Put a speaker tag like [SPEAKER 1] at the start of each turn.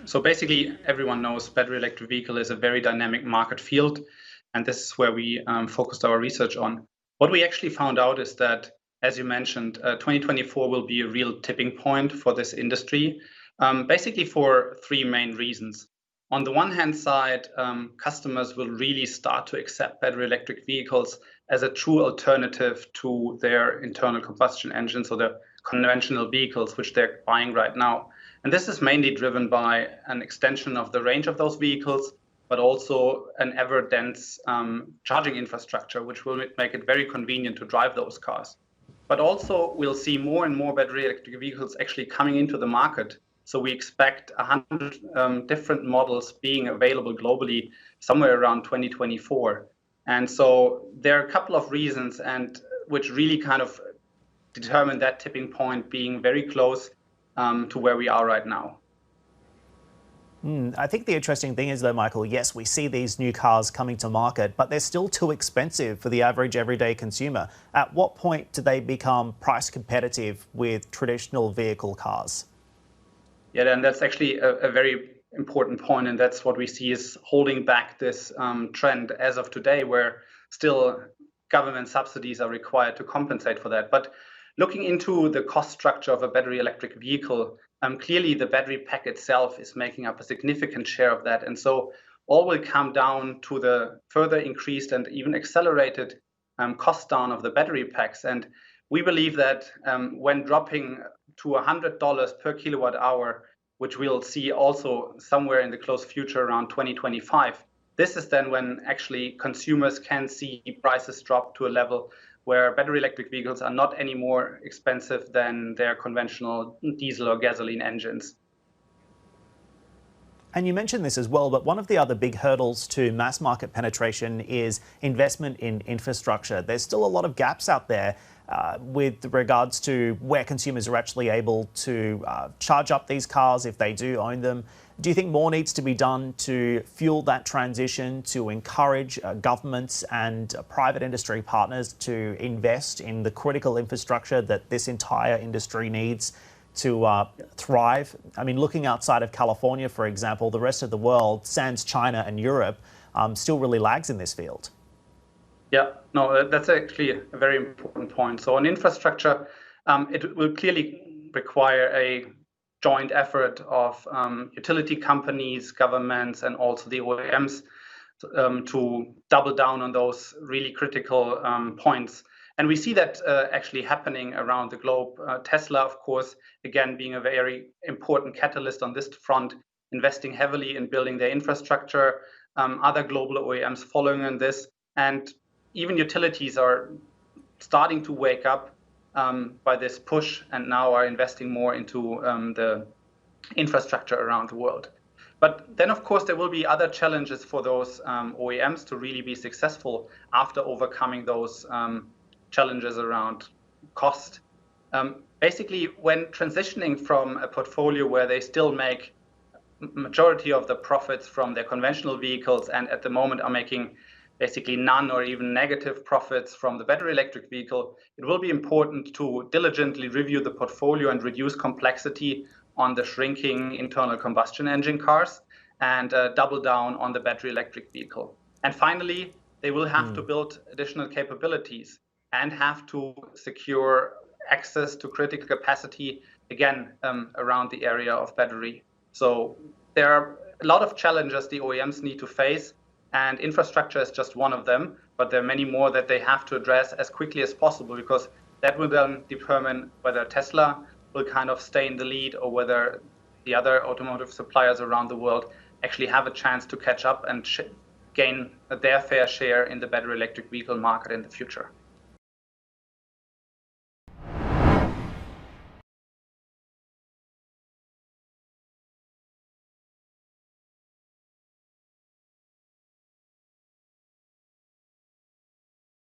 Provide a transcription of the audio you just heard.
[SPEAKER 1] So basically, everyone knows battery electric vehicle is a very dynamic market field, and this is where we focused our research on. What we actually found out is that, as you mentioned, 2024 will be a real tipping point for this industry, basically for three main reasons. On the one hand side, customers will really start to accept battery electric vehicles as a true alternative to their internal combustion engines or the conventional vehicles which they're buying right now. And this is mainly driven by an extension of the range of those vehicles, but also an ever-dense charging infrastructure, which will make it very convenient to drive those cars. But also, we'll see more and more battery electric vehicles actually coming into the market. So we expect 100 different models being available globally somewhere around 2024. And so there are a couple of reasons and which really kind of determine that tipping point being very close to where we are right now.
[SPEAKER 2] I think the interesting thing is, though, Michael, yes, we see these new cars coming to market, but they're still too expensive for the average everyday consumer. At what point do they become price competitive with traditional vehicle cars?
[SPEAKER 1] Yeah, and that's actually a very important point, and that's what we see is holding back this trend as of today, where still government subsidies are required to compensate for that. But looking into the cost structure of a battery electric vehicle, clearly the battery pack itself is making up a significant share of that. And so all will come down to the further increased and even accelerated cost down of the battery packs. And we believe that when dropping to $100 per kilowatt hour, which we'll see also somewhere in the close future around 2025, this is then when actually consumers can see prices drop to a level where battery electric vehicles are not any more expensive than their conventional diesel or gasoline engines.
[SPEAKER 2] And you mentioned this as well, but one of the other big hurdles to mass market penetration is investment in infrastructure. There's still a lot of gaps out there with regards to where consumers are actually able to charge up these cars if they do own them. Do you think more needs to be done to fuel that transition, to encourage governments and private industry partners to invest in the critical infrastructure that this entire industry needs to thrive? I mean, looking outside of California, for example, the rest of the world, sans China and Europe, still really lags in this field.
[SPEAKER 1] Yeah, no, that's actually a very important point. So on infrastructure, it will clearly require a joint effort of utility companies, governments, and also the OEMs to double down on those really critical points. And we see that actually happening around the globe. Tesla, of course, again, being a very important catalyst on this front, investing heavily in building their infrastructure, other global OEMs following on this. And even utilities are starting to wake up by this push and now are investing more into the infrastructure around the world. But then, of course, there will be other challenges for those OEMs to really be successful after overcoming those challenges around cost. Basically, when transitioning from a portfolio where they still make majority of the profits from their conventional vehicles and at the moment are making basically none or even negative profits from the battery electric vehicle, it will be important to diligently review the portfolio and reduce complexity on the shrinking internal combustion engine cars and double down on the battery electric vehicle. And finally, they will have to build additional capabilities and have to secure access to critical capacity, again, around the area of battery. So there are a lot of challenges the OEMs need to face, and infrastructure is just one of them, but there are many more that they have to address as quickly as possible, because that will then determine whether Tesla will kind of stay in the lead or whether the other automotive suppliers around the world actually have a chance to catch up and gain their fair share in the battery electric vehicle market in the future.